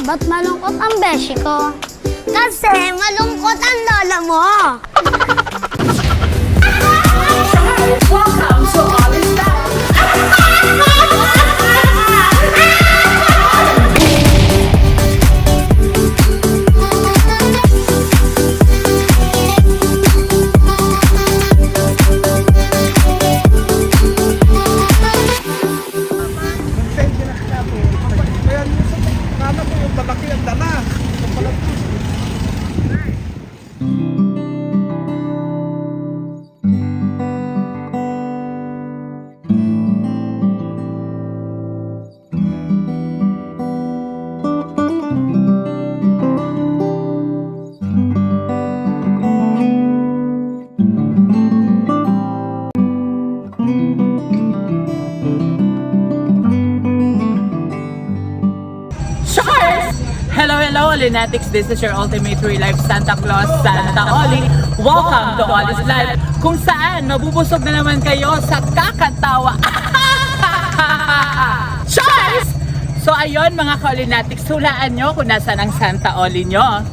Ba't malungkot ang beshi ko? Kasi malungkot ang lola mo! Welcome to All Is Life. Kaya minsan, kala ko yung malaki ang dala. Yung pala Hello, Lunatics. This is your ultimate real life Santa Claus, Santa Oli. Welcome to All Is Life, kung saan mabubusog na naman kayo sa kakatawa. Cheers! So ayun mga ka-Lunatics, hulaan nyo kung nasaan ang Santa Oli nyo.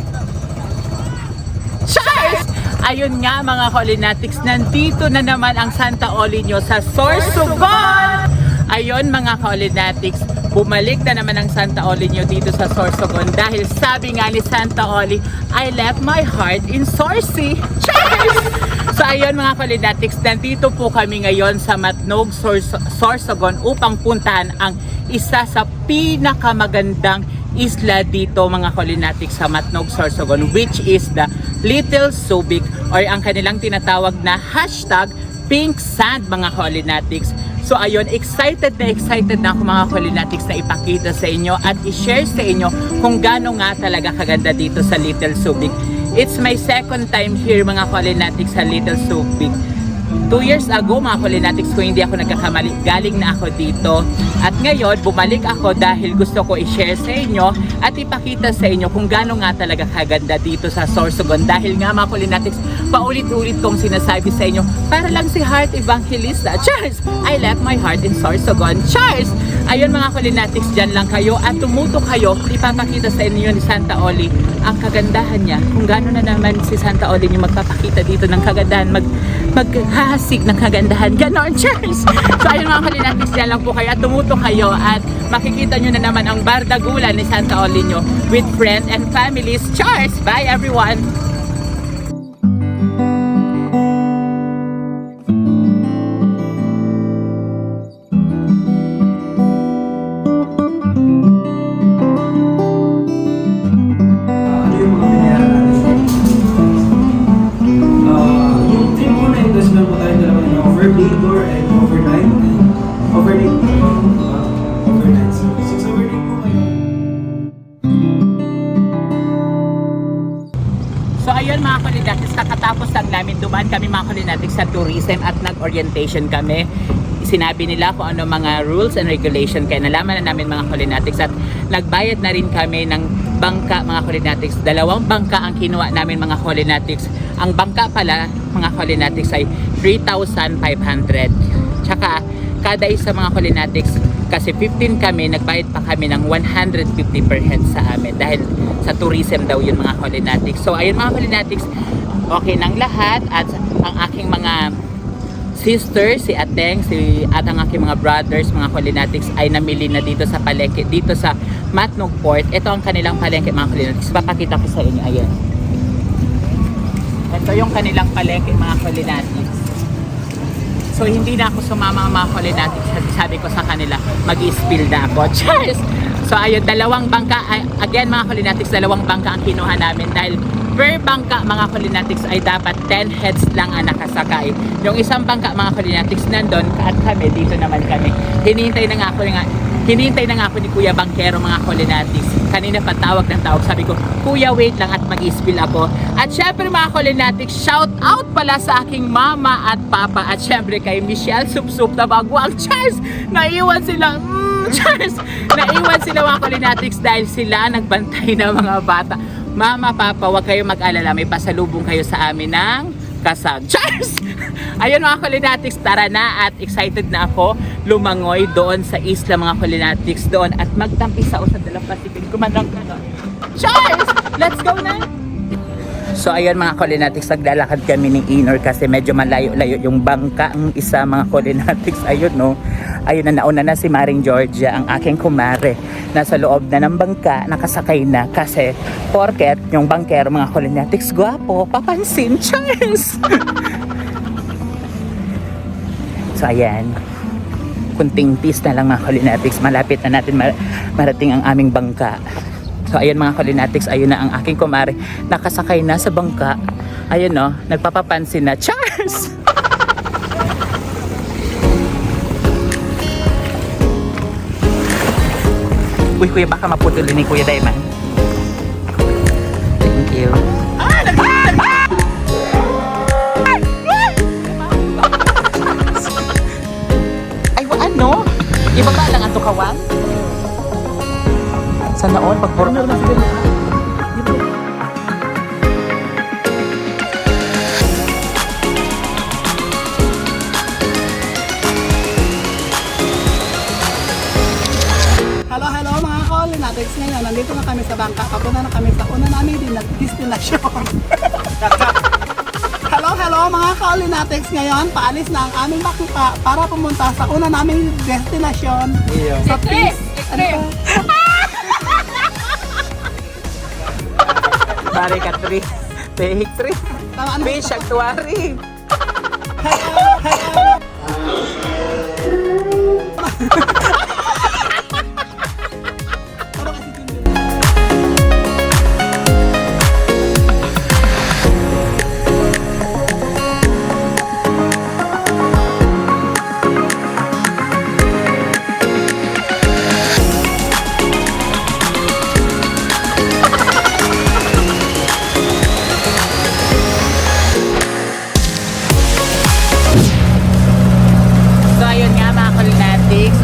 Cheers! Ayun nga mga ka-Lunatics, nandito na naman ang Santa Oli nyo sa Sorsogon. Ayun mga ka-Lunatics, bumalik na naman ang Santa Oli nyo dito sa Sorsogon dahil sabi nga ni Santa Oli, I left my heart in Sorsi. Cheers! So ayun mga ka-Lunatics, nandito po kami ngayon sa Matnog, Sorsogon upang puntahan ang isa sa pinakamagandang isla dito mga ka-Lunatics sa Matnog, Sorsogon, which is the Little Subic or ang kanilang tinatawag na hashtag Pink Sand mga ka-Lunatics. So ayun, excited na ako mga ka-Lunatics na ipakita sa inyo at i-share sa inyo kung gaano nga talaga kaganda dito sa Little Subic. It's my second time here mga ka-Lunatics sa Little Subic. 2 years ago mga ka-Lunatics, kung hindi ako nagkakamali, galing na ako dito. At ngayon, bumalik ako dahil gusto ko i-share sa inyo at ipakita sa inyo kung gaano nga talaga kaganda dito sa Sorsogon. Dahil nga mga ka-Lunatics, paulit-ulit kong sinasabi sa inyo, para lang si Heart Evangelista. Cheers! I left my heart in Sorsogon. Cheers! Ayun mga ka-Lunatics, dyan lang kayo at tumuto kayo. Ipapakita sa inyo ni Santa Oli ang kagandahan niya. Kung gaano na naman si Santa Oli niyo magpapakita dito ng kagandahan, maghahasik ng kagandahan. Ganon, cheers! So ayun mga ka-Lunatics, dyan lang po kayo at tumuto kayo at makikita nyo na naman ang bardagulan ni Santa Oli nyo with friends and families. Cheers! Bye everyone! Labor and overnight. Overnight. So, 6 overnight po kayo. So ayun mga ka-Lunatics, kakatapos lang namin dumaan kami mga ka-Lunatics sa tourism at nag-orientation kami. Sinabi nila kung ano mga rules and regulation, kaya nalaman na namin mga ka-Lunatics at nagbayad na rin kami ng bangka mga ka-Lunatics. 2 bangka ang kinuha namin mga ka-Lunatics. Ang bangka pala mga ka-Lunatics ay 3,500. Tsaka kada isa mga ka-Lunatics, kasi 15 kami, nagbayad pa kami ng 150 per head sa amin dahil sa tourism daw yun mga ka-Lunatics. So ayun mga ka-Lunatics, okay ng lahat at ang aking mga sisters, si Ateng, at ang aking mga brothers, mga ka-Lunatics ay namili na dito sa palengke, dito sa Matnog Port. Ito ang kanilang palengke mga ka-Lunatics. Papakita ko sa inyo, ayan. Ito yung kanilang palengke mga ka-Lunatics. So hindi na ako sumama mga ka-Lunatics kasi sabi ko sa kanila, mag-i-spill na ako. Cheers! So ayun, 2 bangka, again mga ka-Lunatics, 2 bangka ang kinuha namin dahil per bangka mga ka-Lunatics ay dapat 10 heads lang ang nakasakay. Yung isang bangka mga ka-Lunatics nandun at kami, dito naman kami. Hinihintay na nga ako ni Kuya Bangkero mga ka-Lunatics. Kanina pa tawag ng tawag. Sabi ko, Kuya wait lang at mag-spill ako. At syempre mga ka-Lunatics, shout out pala sa aking mama at papa. At syempre kay Michelle Supsup na bagwang. Cheers! Naiwan sila. Cheers! Naiwan sila mga ka-Lunatics dahil sila nagbantay ng mga bata. Mama, papa, huwag kayong mag-alala. May pasalubong kayo sa amin ng kasag. Cheers! Ayun mga Kulinatics, tara na at excited na ako lumangoy doon sa isla mga Kulinatics doon at magtampi sa usad dalang Pacific. Kumandang ka doon. Cheers! Let's go na! So ayun mga Kulinatics, naglalakad kami ni Inor kasi medyo malayo-layo yung bangka ang isa mga Kulinatics. Ayun no, ayun na, nauna na si Maring Georgia, ang aking kumare. Nasa loob na ng bangka, nakasakay na kasi porket yung bangkero mga Kulinatics, gwapo, papansin, Charles! So ayan, kunting tis na lang mga Kulinatics, malapit na natin marating ang aming bangka. So ayun mga Kulinatics, ayun na ang aking kumare, nakasakay na sa bangka. Ayun no, nagpapapansin na. Charles! Uy kuya, baka maputulin ni Kuya Daiman. Thank you. Ay ano? Ibaba lang ang tukawang? Sana all pagpuro na sila. Hello mga Kulinatics, ngayon nandito na kami sa bangka. Papunta na kami sa una namin destinasyon. Hello mga Kulinatics, ngayon paalis na ang aming bangka para pumunta sa una naming destinasyon. Sa Peace. Bari ka 3. Take 3. Tama na. Fish Actuary.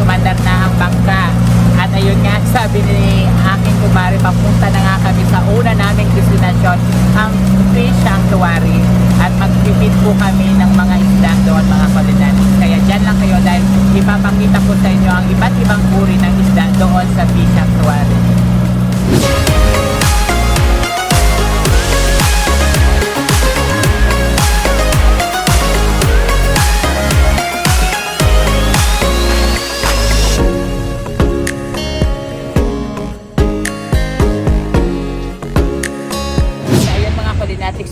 Umandar na ang bangka at ayun nga, sabi ni aking kumare, papunta na nga kami sa una naming destinasyon, ang Fish Sanctuary, at magpipit po kami ng mga isda doon mga Kulinatics. Kaya dyan lang kayo dahil ipapakita ko sa inyo ang iba't ibang uri ng isda doon sa Fish Sanctuary.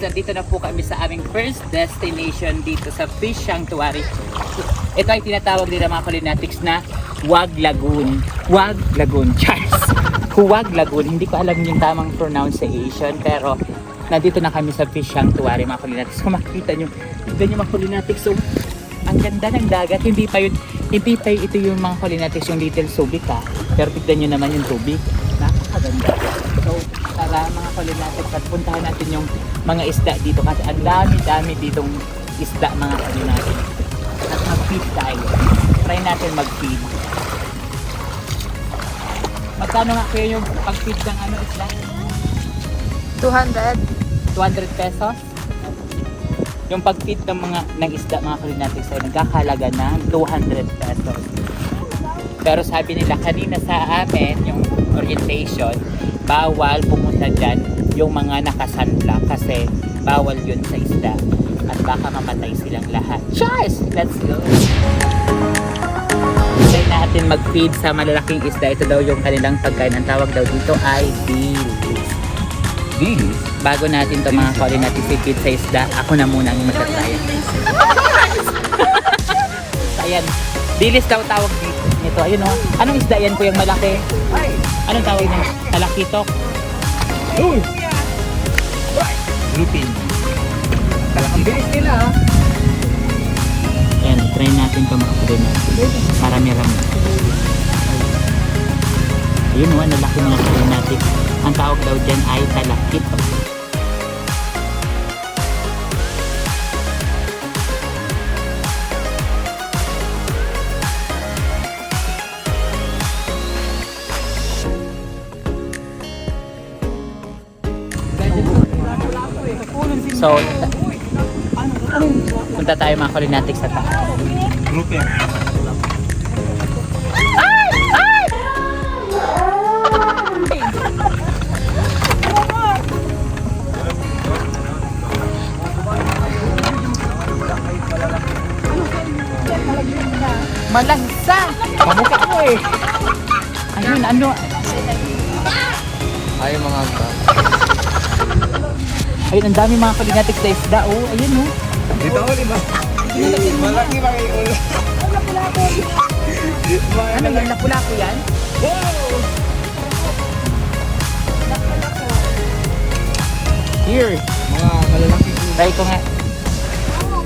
Nandito na po kami sa aming first destination dito sa Fish Sanctuary. Ito ay tinatawag nila mga Kulinatics na Huwag Lagoon. Huwag Lagoon. Charles! Huwag Lagoon. Hindi ko alam yung tamang pronunciation, pero nandito na kami sa Fish Sanctuary mga Kulinatics. Kung makikita nyo, tignan nyo mga Kulinatics. So, ang ganda ng dagat. Hindi pa ito yung mga Kulinatics, yung Little Subic ha. Pero tignan nyo naman yung tubig. Napakaganda. So, tara mga Kulinatics at puntahan natin yung mga isda dito kasi ang dami-dami ditong isda mga Kulinatics. At mag-feed tayo. Try natin mag-feed. Magkano nga kaya yung pag-feed ng isda? 200. 200 pesos? Yung pag-feed ng isda mga Kulinatics ay nagkakalaga ng 200 pesos. Pero sabi nila kanina sa amin, yung orientation, bawal pumunta dyan yung mga nakasanla kasi bawal yun sa isda at baka mamatay silang lahat. Cheers! Let's go! Try natin mag-feed sa malalaking isda. Ito daw yung kanilang pagkain. Ang tawag daw dito ay dilis. Dilis? Bago natin ito mga Kulinatics i-feed sa isda, ako na muna ang magtatry. Ayan, dilis daw tawag dito. Ito, ayun o. Anong isda yan po yung malaki? Anong tawag niya? Talakitok? Uy! Lupin. Ang bilis nila ha. Ayan, try natin ito mga Kulinatics. Marami-rami. Ayun o, nalaki mga Kulinatics. Ang tawag daw dyan ay talakitok. So, Punta tayo mga Kulinatics sa taas. Malangsa! Pamukha ko eh. Ayun, ano? Ay, mga ka. Ayun, ang dami mga Kulinatics na isda. Oh, ayun oh. Dito ako, di ba? Malaki ba kayo ulo? Ano yan? Lapu-lapu yan? Here. Mga malalaking ulo. Try ko nga.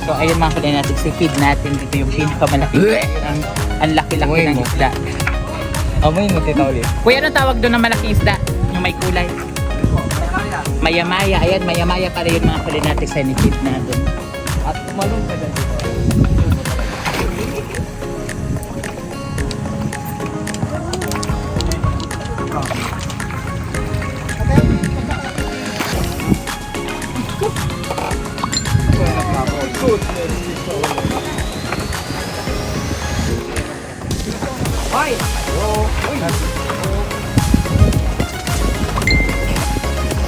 So, ayun mga Kulinatics, i-feed natin dito yung pinakamalaki. Ang laki-laki Uy, ng mo. isda. Amoy mo, tita ulit. Kuya, ano tawag doon ng malaking isda? Yung may kulay? Maya-maya. Ayan, maya-maya pala yung mga Kulinatics na i-feed natin. At malong ka dyan. Hoy!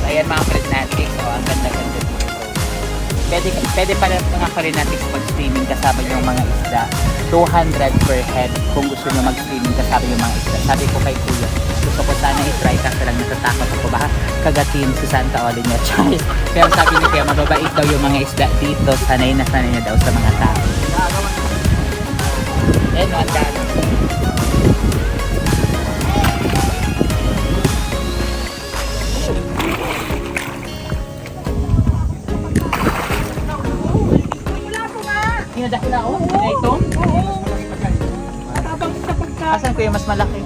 Ayan mga Kulinatics. Oh, ang ganda-ganda dito. Pwede pala mga Kulinatics pag-streaming kasama yung mga isda. 200 per head kung gusto nyo mag-streaming kasama yung mga isda. Sabi ko kay Kuya, gusto ko sana i-try kasi lang natatakot ako baka kagatin sa Santa Olenia Charles. Pero sabi ni Kuya, mababait daw yung mga isda dito. Sanay na daw sa mga tao. Ayan, ang dami. Kinadakila oh, na ito? Asan ko yung mas malaki?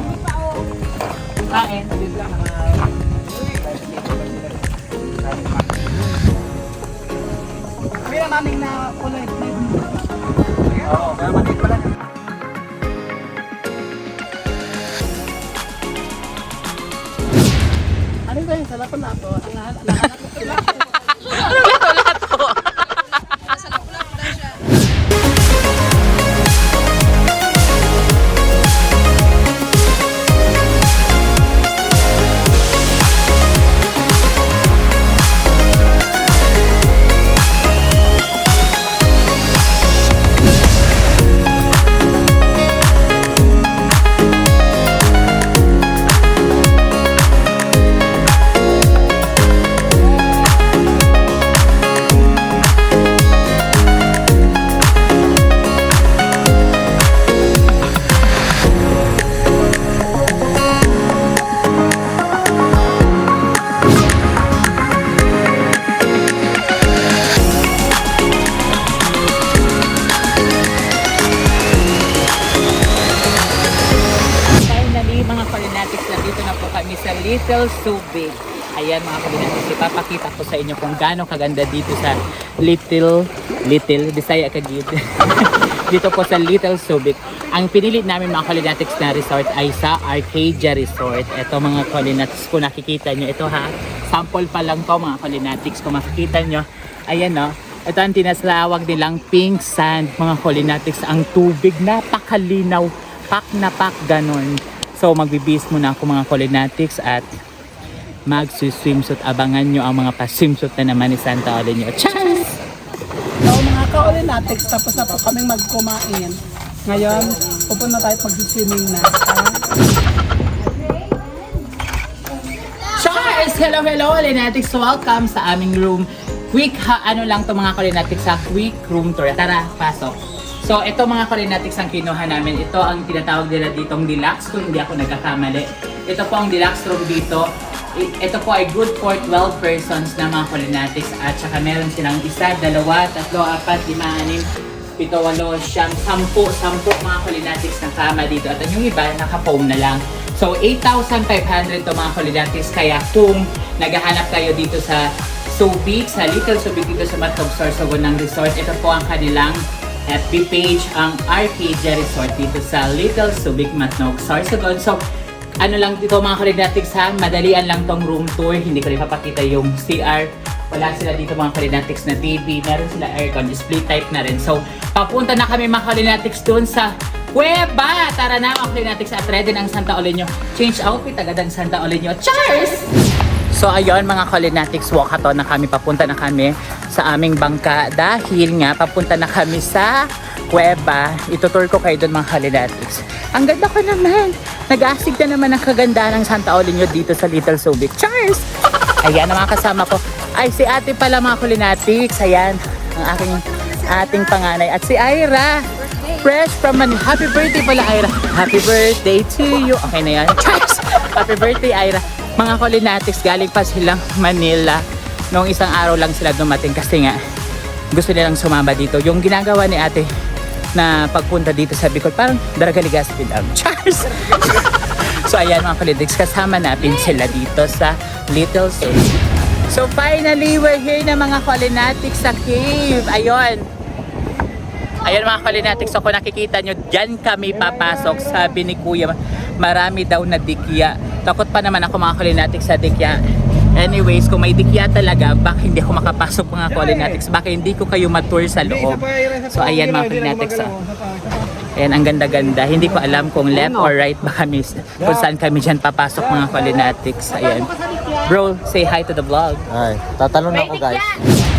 Kain. Kaya namin na kulay. Oo, kaya maliit pala. Ano ba yung salapan na ako? Ang lahat ko sila. sa Little Subic. Ayan mga Kulinatics, ipapakita ko sa inyo kung gaano kaganda dito sa Little Bisaya Kagid. Dito po sa Little Subic. Ang pinili namin mga Kulinatics na resort ay sa Arcadia Resort. Ito mga Kulinatics, kung nakikita nyo, ito ha, sample pa lang to mga Kulinatics. Kung makikita nyo, ayan no, ito ang tinaslawag nilang pink sand mga Kulinatics. Ang tubig, napakalinaw, pak na pak ganon. So magbibis muna ako mga Kulinatics at mag-swimsuit. Abangan nyo ang mga pa-swimsuit na naman ni Santa Olenia. Chance! So mga ka-Kulinatics, tapos na po kaming magkumain. Ngayon, pupunta tayo at mag-swimming na. Charles! Hello, Kulinatics! Welcome sa aming room. Quick, ano lang to mga Kulinatics sa quick room tour. Tara, pasok. So, ito mga Kulinatics ang kinuha namin. Ito ang tinatawag nila ditong deluxe kung hindi ako nagkakamali. Ito po ang deluxe room dito. Ito po ay good for 12 persons na mga Kulinatics at saka meron silang isa, dalawa, tatlo, apat, lima, anim, 7, 8, 9, 10 mga Kulinatics na kama dito at yung iba naka-foam na lang. So 8,500 to mga Kulinatics, kaya kung naghahanap kayo dito sa Subic, sa Little Subic dito sa Matnog, Sorsogon ng resort, ito po ang kanilang FB page, ang Arcadia Resort dito sa Little Subic, Matnog, Sorsogon. So ano lang dito mga Kulinatics ha, madalian lang tong room tour, hindi ko rin papakita yung CR Wala sila dito mga Kalinatics na TV. Meron sila aircon, display type na rin. So, papunta na kami mga Kalinatics doon sa Cueva. Tara na mga Kalinatics at ready ng Santa Oleño. Change outfit agad ang Santa Oleño. Cheers! So ayun mga Kalinatics, walkathon na kami. Papunta na kami sa aming bangka dahil nga papunta na kami sa Cueva. Itutur ko kayo doon mga Kalinatics. Ang ganda ko naman. Nag-aasig na naman ang kagandahan ng Santa Oleño dito sa Little Subic. Cheers! Ayan ang mga kasama ko. Ay, si ate pala mga Kalinatics. Ayan, ang ating panganay. At si Ira. Fresh from Manila. Happy birthday pala, Ira. Happy birthday to you. Okay na yan. Cheers! Happy birthday, Ira. Mga Kalinatics, galing pa silang Manila. Noong isang araw lang sila dumating kasi nga gusto nilang sumama dito. Yung ginagawa ni ate na pagpunta dito sa Bicol, parang Daragaligaspi lang. Cheers! So ayan mga Kalinatics, kasama natin sila dito sa Little Subic. So finally, we're here na mga Kalinatics sa cave. Ayun. Ayun mga Kalinatics, so kung nakikita nyo, dyan kami papasok. Sabi ni Kuya, marami daw na dikya. Takot pa naman ako mga Kalinatics sa dikya. Anyways, kung may dikya talaga, baka hindi ako makapasok mga Kalinatics. Baka hindi ko kayo matour sa loob. So ayan mga Kalinatics. Ayan, ang ganda-ganda. Hindi ko alam kung left or right ba kami, kung saan kami dyan papasok mga Kalinatics. Ayan. Bro, say hi to the vlog. Ay, tatalon ako guys.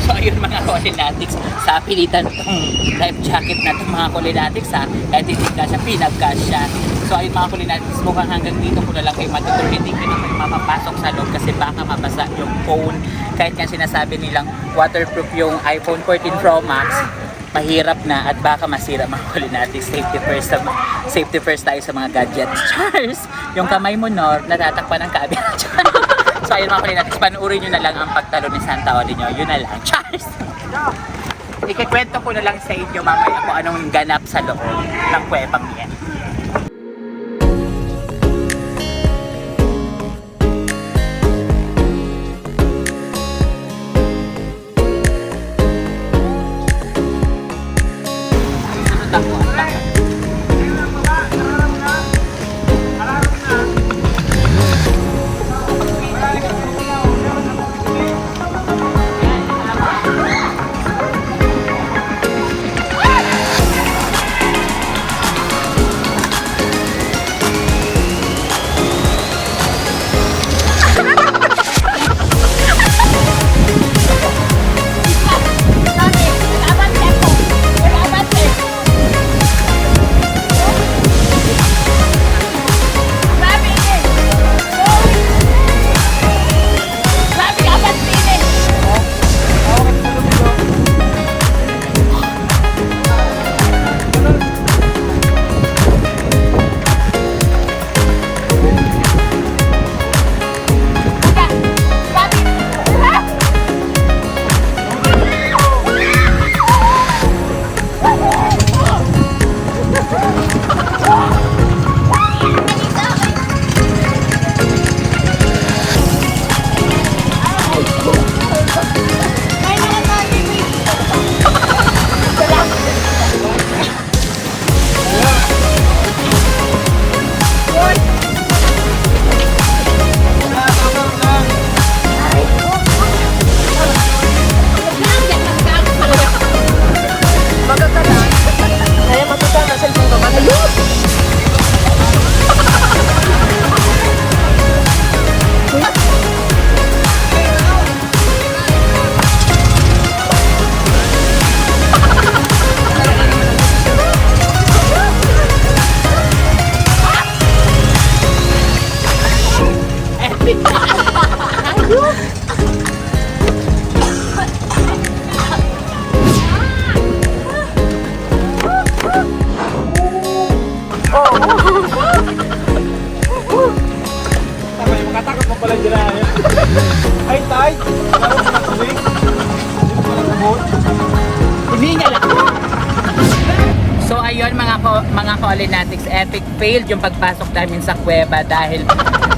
So ayun mga Kalinatics, sa pilitan itong life jacket na itong mga Kalinatics ha. Kahit hindi ka siya, pinagkasya. So ayun mga Kalinatics, mukhang hanggang dito ko na lang kayo matutur. Hindi ko na kayo mapapasok sa loob kasi baka mabasa yung phone. Kahit nga sinasabi nilang waterproof yung iPhone 14 Pro Max, mahirap na at baka masira mga Kalinatics. Safety first tayo sa mga gadgets. Charles! Yung kamay mo no, natatakpan ng camera. So ayun mga Kalinatics, panuorin nyo na lang ang pagtalo ni Santa Oleño. Yun na lang. Charles! Ikikwento ko na lang sa inyo mamaya kung anong ganap sa loob ng kuwebang yan. Ay, tay! Parang mga tuwing. Hindi mo lang nabot. Hindi nga lang. So ayun mga Kalinatics, epic failed yung pagpasok namin sa kuweba dahil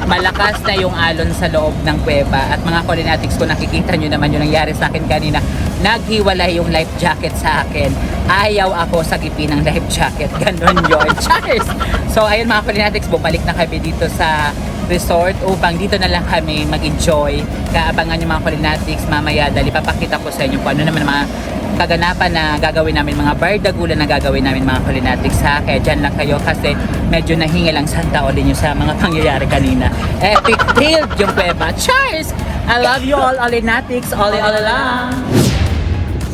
malakas na yung alon sa loob ng kuweba. At mga Kalinatics, kung nakikita nyo naman yung nangyari sa akin kanina, naghiwalay yung life jacket sa akin. Ayaw ako sa gipi ng life jacket. Ganon yun. Cheers! So ayun mga Kalinatics, bumalik na kami dito sa resort upang dito na lang kami mag-enjoy. Kaabangan yung mga Culinatics mamaya dahil ipapakita ko sa inyo kung ano naman ang mga kaganapan na gagawin namin, mga bardagulan na gagawin namin mga Culinatics ha. Kaya dyan lang kayo kasi medyo nahingi lang Santa Olinio sa mga pangyayari kanina. Epic failed yung kuweba. Cheers! I love you all Olinatics, all lang.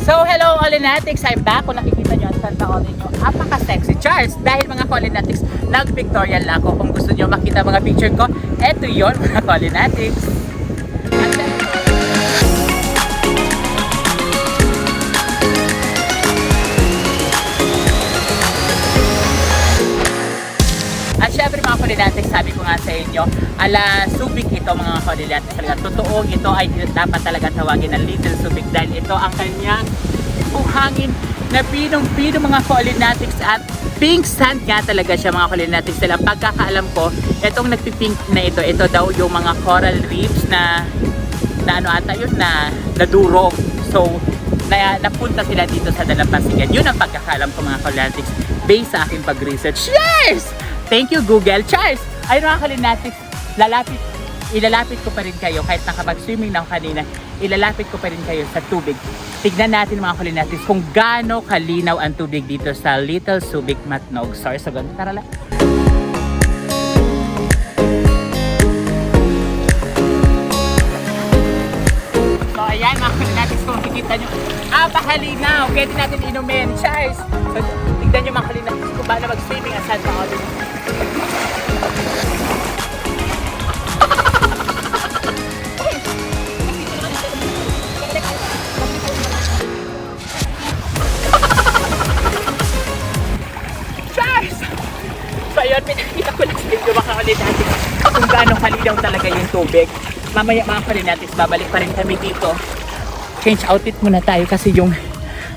So hello Olinatics, I'm back. Kung nakikita nyo ang Santa Olinio, apaka-sexy. Charles, dahil mga Olinatics, nag-pictorial lang ako. Kung gusto nyo makita mga picture ko, eto yon mga Olinatics. At syempre mga Culinatics, sabi ko nga sa inyo, ala Subic ito mga Culinatics. Talaga totoo, ito ay dapat talaga tawagin na Little Subic dahil ito ang kanyang buhangin na pinong-pino mga Culinatics at pink sand nga talaga siya mga Culinatics. Dahil ang pagkakaalam ko, itong nagpipink na ito daw yung mga coral reefs na ano ata yun na nadurog. So, napunta sila dito sa Dalampasigan. Yun ang pagkakaalam ko mga Culinatics based sa aking pag-research. Yes! Thank you Google. Charles! Ayun mga Culinatics, ilalapit ko pa rin kayo kahit nakapag-swimming na ako kanina, ilalapit ko pa rin kayo sa tubig. Tignan natin mga Culinatics kung gaano kalinaw ang tubig dito sa Little Subic Matnog. Sorry sa ganun. Tara lang. So ayan mga Culinatics, kung makikita nyo, pahalinaw. Pwede natin inumin. Charles! So, tignan nyo mga Culinatics kung paano mag-swimming at Santa Olinio. So ayun, pinakita ko lang sa inyo mga Culinatics kung gaano kalinaw talaga yung tubig. Mamaya mga Culinatics, babalik pa rin kami dito. Change outfit muna tayo kasi yung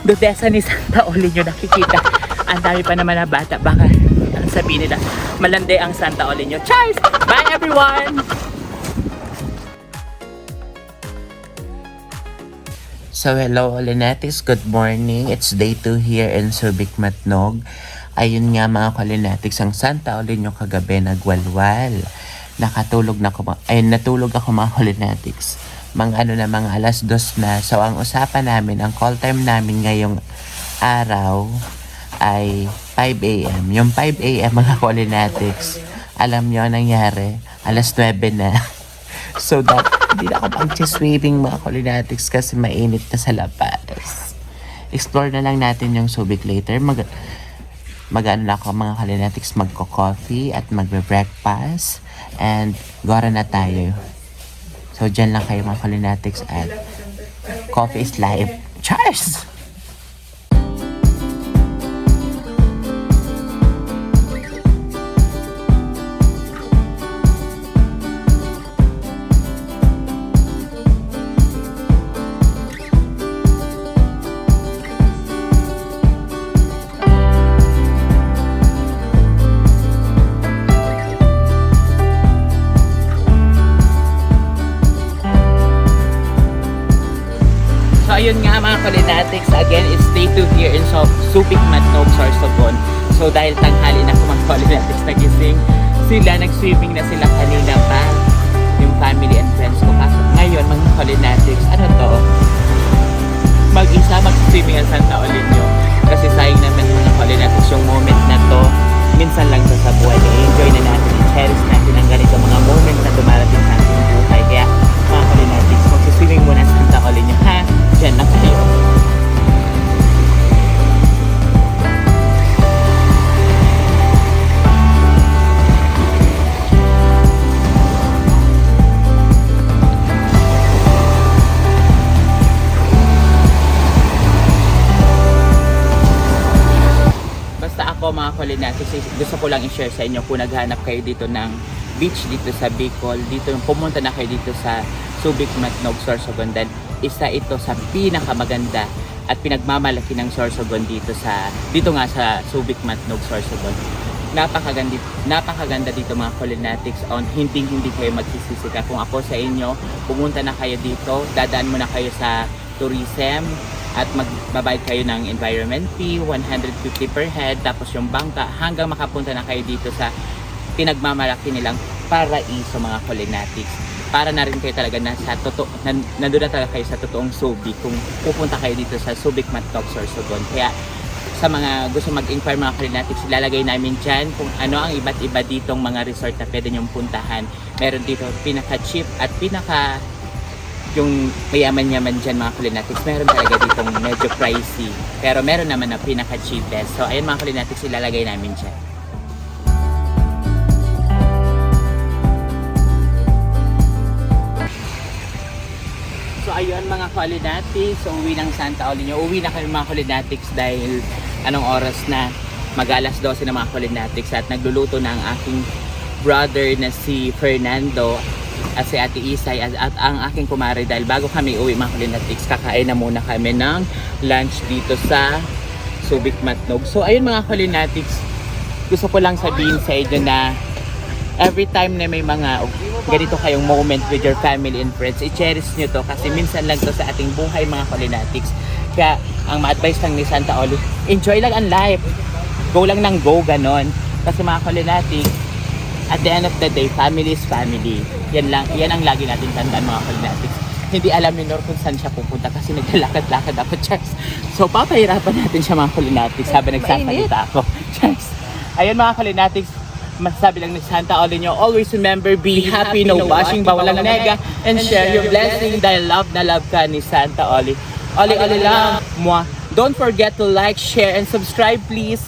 dudesa ni Santa Olinio nakikita. Ang dami pa naman na bata. Baka ang sabihin nila, malande ang Santa Olinio. Cheers! Bye everyone! So hello Culinatics, good morning. It's day 2 here in Subic Matnog. Ayun nga mga Culinatics, ang Santa Olinio kagabi nagwalwal. Natulog ako mga Culinatics. Mga alas 2 na. So ang usapan namin, ang call time namin ngayong araw ay 5 a.m. Yung 5 a.m. mga Culinatics, alam nyo nangyari, alas 9 na. So hindi na ako mag-swimming mga Culinatics kasi mainit na sa labas. Explore na lang natin yung Subic later. Mag-ano na ako mga Culinatics, magko-coffee at magbe-breakfast and gora na tayo. So dyan lang kayo mga Culinatics at coffee is live. Cheers! Ayun nga mga Culinatics, again, it's day 2 here in Subic Matnog, Sorsogon. So dahil tanghali na mga Culinatics nagising, nag-swimming na sila kanina pa, yung family and friends ko. Kaso ngayon mga Culinatics, mag-swimming ang Santa Olinio. Kasi sayang naman mga Culinatics yung moment na to, minsan lang sa buhay. I-enjoy na natin, i-cherish natin ang ganito mga moment na dumarating sa ating buhay. Kaya mga Culinatics, mag-swimming muna sa Santa Olinio, ha? Diyan na kayo. Basta ako mga Culinatics, gusto ko lang i-share sa inyo kung naghanap kayo dito ng beach dito sa Bicol, dito pumunta na kayo dito sa Subic Matnog, Sorsogon. Isa ito sa pinakamaganda at pinagmamalaki ng Sorsogon dito nga sa Subic Matnog, Sorsogon. Napakaganda dito mga Culinatics. Hindi kayo magsisisi ka. Kung ako sa inyo, pumunta na kayo dito, dadaan muna kayo sa tourism at magbabayad kayo ng environment fee, 150 per head, tapos yung bangka, hanggang makapunta na kayo dito sa pinagmamalaki nilang paraiso mga Kulinatics. Para na rin kayo talaga nandun na talaga kayo sa totoong Subic kung pupunta kayo dito sa Subic Matnog, Sorsogon. Kaya sa mga gusto mag-inquire mga Kulinatics, ilalagay namin dyan kung ano ang iba't iba ditong mga resort na pwede nyong puntahan. Meron dito pinaka-cheap at yung mayaman-yaman dyan mga Kulinatics. Meron talaga ditong medyo pricey. Pero meron naman na pinaka-cheapest. So ayun mga Kulinatics, ilalagay namin dyan. So ayun mga Kulinatics, uwi ng Santa Olinio. Uwi na kami mga Kulinatics dahil anong oras na? Mag-alas 12 na mga Kulinatics at nagluluto na ang aking brother na si Fernando at si Ate Isay at ang aking kumare. Dahil bago kami uwi mga Kulinatics, kakain na muna kami ng lunch dito sa Subic Matnog. So ayun mga Kulinatics, gusto ko lang sabihin sa inyo na every time na may mga ganito kayong moment with your family and friends, i-cherish nyo to kasi minsan lang to sa ating buhay mga Kulinatics. Kaya ang ma-advise lang ni Santa Oli, enjoy lang ang life. Go lang ng go, ganon. Kasi mga Kulinatics, at the end of the day, family is family. Yan ang lagi natin tandaan mga Kulinatics. Hindi alam ni Nor kung saan siya pupunta kasi naglalakad-lakad ako, Charles. So papahirapan natin siya mga Kulinatics habang nagsasalita ako. Charles. Ayun mga Kulinatics, masasabi lang ni Santa Olinio, always remember, be happy, no bashing, bawalang nega, and share your blessing dahil love na love ka ni Santa Oli. Oli lang. Mwah. Don't forget to like, share, and subscribe please.